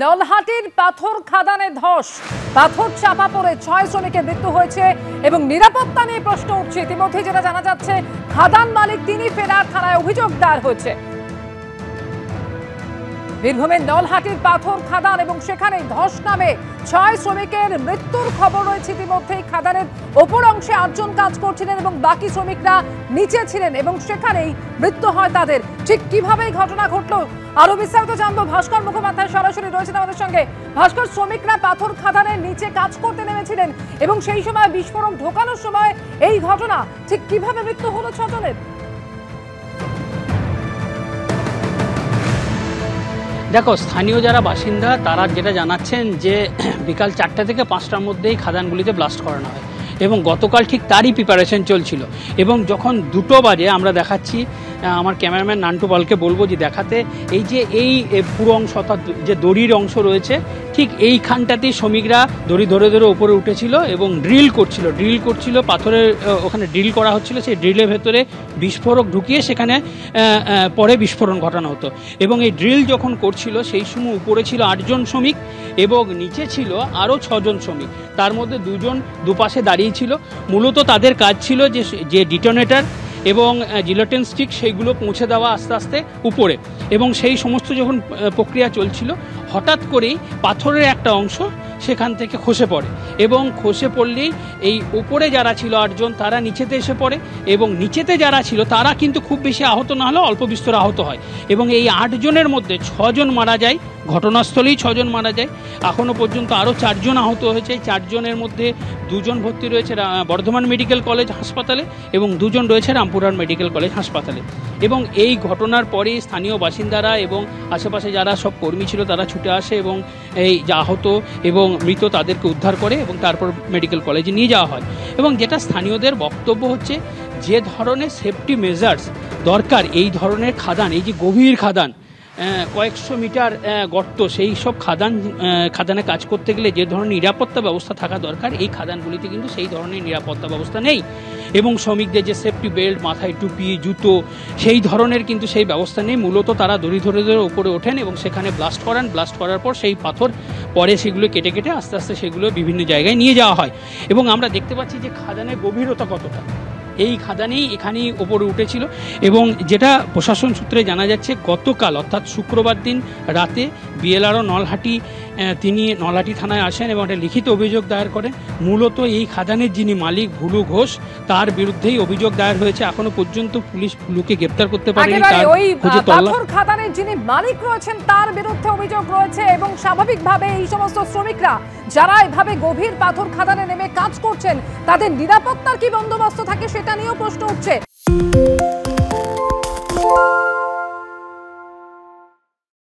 নলহাটির পাথর খাদানে ধস, পাথর চাপা পড়ে 6 শ্রমিকের মৃত্যু হয়েছে এবং নিরাপত্তা নিয়ে প্রশ্ন উঠছে। ইতিমধ্যে যেটা জানা যাচ্ছে, খাদান মালিক তিনি ফেরার থানায় অভিযোগ দায়ের হয়েছে। বীরভূমের নলহাটির পাথর খাদান এবং সেখানে ধস নামে 6 শ্রমিকের মৃত্যুর খবর রয়েছে। ইতিমধ্যেই খাদানের ওপর অংশে 8 জন কাজ করছিলেন এবং বাকি শ্রমিকরা নিচে ছিলেন এবং সেখানেই মৃত্যু হয় তাদের। ঠিক কিভাবে এই ঘটনা ঘটলো আরো বিস্তারিত জানবো। ভাস্কর মুখোপাধ্যায় সরাসরি রয়েছেন আমাদের সঙ্গে। ভাস্কর, শ্রমিকরা পাথর খাদানের নিচে কাজ করতে নেমেছিলেন এবং সেই সময় বিস্ফোরক ঢোকানোর সময় এই ঘটনা, ঠিক কিভাবে মৃত্যু হলো 6 জনের? দেখো, স্থানীয় যারা বাসিন্দা তারা যেটা জানাচ্ছেন যে বিকাল 4টা থেকে 5টার মধ্যেই খাদানগুলিতে ব্লাস্ট করানো হয় এবং গতকাল ঠিক তারই প্রিপারেশন চলছিল। এবং যখন 2টো বাজে আমরা দেখাচ্ছি, আমার ক্যামেরাম্যান নান্টু পালকে বলবো যে দেখাতে, এই পুরো অংশ অর্থাৎ যে দড়ির অংশ রয়েছে ঠিক এইখানটাতেই শ্রমিকরা দড়ি ধরে ধরে উপরে উঠেছিল এবং ড্রিল করছিল পাথরের ওখানে ড্রিল করা হচ্ছিল। সেই ড্রিলের ভেতরে বিস্ফোরক ঢুকিয়ে সেখানে পরে বিস্ফোরণ ঘটানো হতো। এবং এই ড্রিল যখন করছিল সেই সময় উপরে ছিল 8 জন শ্রমিক এবং নিচে ছিল আরও 6 জন শ্রমিক। তার মধ্যে 2 জন দুপাশে দাঁড়িয়ে ছিল। মূলত তাদের কাজ ছিল যে ডিটোনেটর এবং জিলেটিন স্টিক সেইগুলো পৌঁছে দেওয়া আস্তে আস্তে উপরে। এবং সেই সমস্ত যখন প্রক্রিয়া চলছিল, হঠাৎ করেই পাথরের একটা অংশ সেখান থেকে খসে পড়ে এবং খসে পড়লেই এই উপরে যারা ছিল 8 জন তারা নিচেতে এসে পড়ে এবং নিচেতে যারা ছিল তারা কিন্তু খুব বেশি আহত না হলেও অল্প বিস্তর আহত হয়। এবং এই 8 জনের মধ্যে 6 জন মারা যায়, ঘটনাস্থলেই 6 জন মারা যায়। এখনও পর্যন্ত আরও 4 জন আহত হয়েছে। 4 জনের মধ্যে 2 জন ভর্তি রয়েছে বর্ধমান মেডিকেল কলেজ হাসপাতালে এবং 2 জন রয়েছে রামপুরহাট মেডিকেল কলেজ হাসপাতালে। এবং এই ঘটনার পরে স্থানীয় বাসিন্দারা এবং আশেপাশে যারা সব কর্মী ছিল তারা ছুটে আসে এবং এই যে আহত এবং মৃত তাদেরকে উদ্ধার করে এবং তারপর মেডিকেল কলেজে নিয়ে যাওয়া হয়। এবং যেটা স্থানীয়দের বক্তব্য হচ্ছে, যে ধরনের সেফটি মেজার্স দরকার এই ধরনের খাদান, এই যে গভীর খাদান, কয়েকশো মিটার গর্ত, সেই সব খাদানে কাজ করতে গেলে যে ধরনের নিরাপত্তা ব্যবস্থা থাকা দরকার এই খাদানগুলিতে কিন্তু সেই ধরনের নিরাপত্তা ব্যবস্থা নেই। এবং শ্রমিকদের যে সেফটি বেল্ট, মাথায় টুপি, জুতো, সেই ধরনের কিন্তু সেই ব্যবস্থা নেই। মূলত তারা দড়ি ধরে ধরে উপরে ওঠেন এবং সেখানে ব্লাস্ট করার পর সেই পাথর পরে সেগুলো কেটে কেটে আস্তে আস্তে সেগুলো বিভিন্ন জায়গায় নিয়ে যাওয়া হয়। এবং আমরা দেখতে পাচ্ছি যে খাদানের গভীরতা কতটা, এই খাদানেই এখানেই ওপরে উঠেছিল। এবং যেটা প্রশাসন সূত্রে জানা যাচ্ছে, গতকাল অর্থাৎ শুক্রবার দিন রাতে বিএলআরও নলহাটি তিনি নলহাটি থানায় আসেন এবং একটা লিখিত অভিযোগ দায়ের করেন। মূলত এই খাদানের যিনি মালিক ভুলু ঘোষ, তার বিরুদ্ধেই অভিযোগ দায়ের হয়েছে। এখনো পর্যন্ত পুলিশ ভুলুকে গ্রেপ্তার করতে পারেনি। পাথর খাদানের যিনি মালিক রয়েছেন তার বিরুদ্ধে অভিযোগ রয়েছে এবং স্বাভাবিকভাবে এই সমস্ত শ্রমিকরা যারা এভাবে গভীর পাথর খাদানে নেমে কাজ করছেন তাদের নিরাপত্তার কি বন্দোবস্ত থাকে সেটা নিয়েও প্রশ্ন উঠছে।